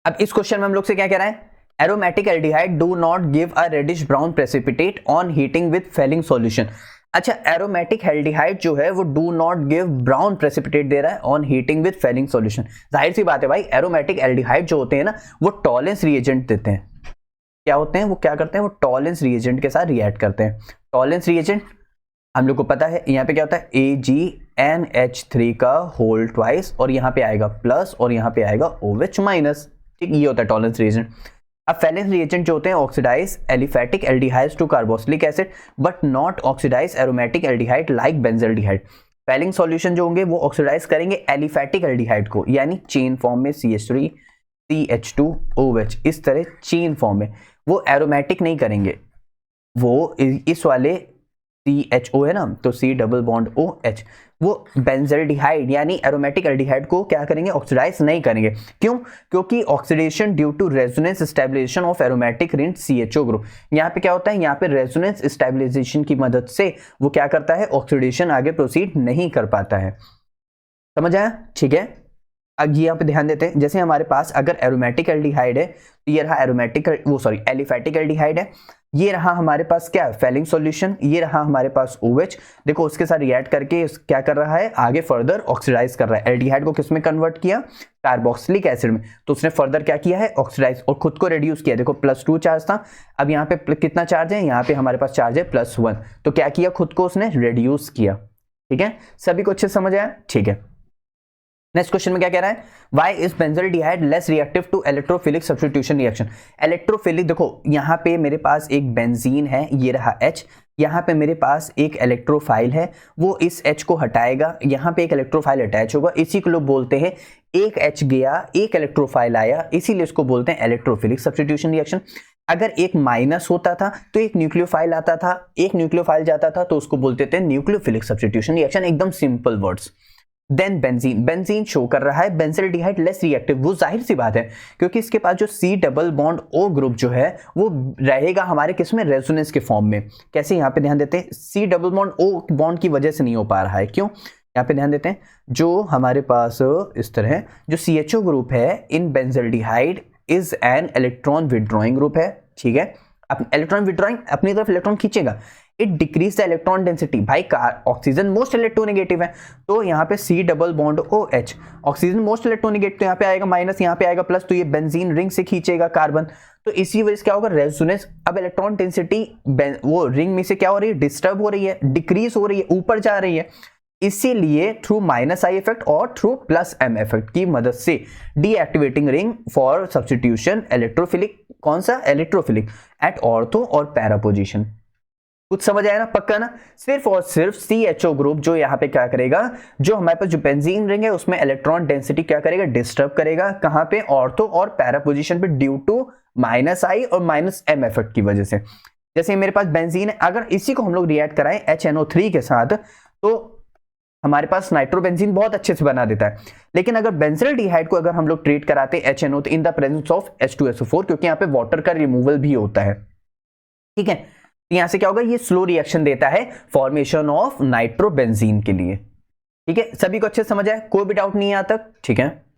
अब इस क्वेश्चन में हम लोग से क्या कह रहा है, aromatic aldehyde do not give a reddish brown precipitate on heating with Fehling solution. अच्छा, एरोमेटिक एल्डिहाइड जो है वो do not give brown precipitate दे रहा है on heating with Fehling solution. जाहिर सी बात है भाई, एरोमेटिक एल्डिहाइड जो होते हैं ना वो टॉलेंस रिएजेंट देते हैं। क्या होते हैं वो, क्या करते हैं, वो टॉलेंस रिएजेंट के साथ रिएक्ट करते हैं। टॉलेंस रिएजेंट हम लोग को पता है, यहाँ पे क्या होता है AgNH3 का होल ट्वाइस, और यहाँ पे आएगा प्लस और यहाँ पे आएगा OH माइनस। ठीक, ये होता है टॉलेंस रिएजेंट। अब फेलेंस रिएजेंट जो होते हैं oxidize aliphatic aldehydes to carboxylic acid but not oxidize aromatic aldehyde like benzaldehyde. Fehling solution जो होंगे वो ऑक्सीडाइज करेंगे एलिफेटिक एल्डिहाइड को, यानी चेन फॉर्म में CH3 CH2OH, इस तरह चेन फॉर्म में। वो एरोमेटिक नहीं करेंगे, वो इस वाले CHO है ना, तो C डबल बॉन्ड OH, वो बेंजल्डिहाइड यानी एरोमेटिक एल्डिहाइड को क्या करेंगे, ऑक्सीडाइज नहीं करेंगे। क्यों? क्योंकि oxidation due to resonance stabilization of aromatic ring CHO group. यहाँ पे क्या होता है, यहाँ पे रेजोनेंस स्टेबलाइजेशन की मदद से वो क्या करता है, ऑक्सीडेशन आगे प्रोसीड नहीं कर पाता है। समझ आया? ठीक है, अब यहाँ पे ध्यान देते हैं, जैसे हमारे पास अगर एरोमेटिक एल्डिहाइड है तो ये रहा एरोमेटिक एलिफेटिक एल्डिहाइड है, ये रहा हमारे पास क्या है, फेलिंग सॉल्यूशन, ये रहा हमारे पास OH। देखो उसके साथ रिएक्ट करके क्या कर रहा है, आगे फर्दर ऑक्सीडाइज कर रहा है। एल्डिहाइड को किस में कन्वर्ट किया, कार्बोक्सिलिक एसिड में, तो उसने फर्दर क्या किया है, ऑक्सीडाइज और खुद को रिड्यूस किया। देखो +2 चार्ज था, अब यहाँ पे कितना चार्ज है, यहाँ पे हमारे पास चार्ज है +1, तो क्या किया, खुद को उसने रिड्यूस किया। ठीक है, सभी को अच्छे से समझ आया? ठीक है, नेक्स्ट क्वेश्चन में क्या कह रहा है, why is benzaldehyde less reactive to electrophilic substitution reaction. Electrophilic, देखो यहाँ पे मेरे पास एक बेंजीन है, ये रहा H, यहाँ पे मेरे पास एक इलेक्ट्रोफाइल है, वो इस H को हटाएगा, यहाँ पे एक इलेक्ट्रोफाइल अटैच होगा, इसी को लोग बोलते हैं एक H गया एक इलेक्ट्रोफाइल आया, इसीलिए इसको बोलते हैं इलेक्ट्रोफिलिक सब्स्टिट्यूशन रिएक्शन। अगर एक माइनस होता था तो एक न्यूक्लियोफाइल आता था, एक न्यूक्लियोफाइल जाता था तो उसको बोलते थे न्यूक्लियोफिलिक सब्स्टिट्यूशन रिएक्शन। एकदम simple words. Then benzene, benzene show कर रहा है बेंजल्डिहाइड लेस रिएक्टिव, वो जाहिर सी बात है क्योंकि इसके पास जो C double bond O group जो है वो रहेगा हमारे किस में, रेजोनेंस के फॉर्म में। कैसे, यहाँ पे ध्यान देते हैं, C double bond O bond की वजह से नहीं हो पा रहा है। क्यों? यहाँ पे ध्यान देते हैं, जो हमारे पास इस तरह जो CHO ग्रुप है in benzaldehyde is an electron withdrawing group है। ठीक है, इलेक्ट्रॉन विड्रॉइंग अपनी तरफ इलेक्ट्रॉन खींचेगा, it decrease the electron density. भाई ऑक्सीजन मोस्ट इलेक्ट्रोनेगेटिव है, तो यहाँ पे C double bond OH, oxygen most electronegative, तो यहाँ पे आएगा माइनस, यहाँ पे आएगा प्लस, तो ये बेंजीन रिंग से खींचेगा कार्बन, तो इसी वजह से क्या होगा, रेजोनेंस। अब इलेक्ट्रॉन डेंसिटी वो रिंग में से क्या हो रही है, डिस्टर्ब हो रही है, डिक्रीज हो रही है, ऊपर जा रही है, इसीलिए थ्रू -I इफेक्ट और थ्रू +M इफेक्ट की मदद से deactivating ring for substitution electrophilic, कौन सा, इलेक्ट्रोफिलिक एट ऑर्थो और पैरा पोजीशन। कुछ समझ आया ना, पक्का ना? सिर्फ और सिर्फ CHO ग्रुप जो यहाँ पे क्या करेगा, जो हमारे पास जो बेंजीन रिंग है उसमें इलेक्ट्रॉन डेंसिटी क्या करेगा, डिस्टर्ब करेगा। कहाँ पे, ऑर्थो और पैरा पोजीशन पे, ड्यू टू -I और -M इफेक्ट की वजह से। जैसे मेरे पास बेंजीन है, अगर इसी को हम लोग रिएक्ट कराएं HNO3 के साथ तो हमारे पास नाइट्रोबेंजीन बहुत अच्छे से बना देता है। लेकिन अगर बेंजल्डिहाइड को अगर हम लोग ट्रीट कराते हैं HNO in the presence of H2SO4, क्योंकि यहाँ पे वाटर का रिमूवल भी होता है। ठीक है, यहां से क्या होगा, ये स्लो रिएक्शन देता है फॉर्मेशन ऑफ नाइट्रोबेंजीन के लिए। ठीक है, सभी को अच्छे से समझ आए, कोई भी डाउट नहीं है यहां तक? ठीक है,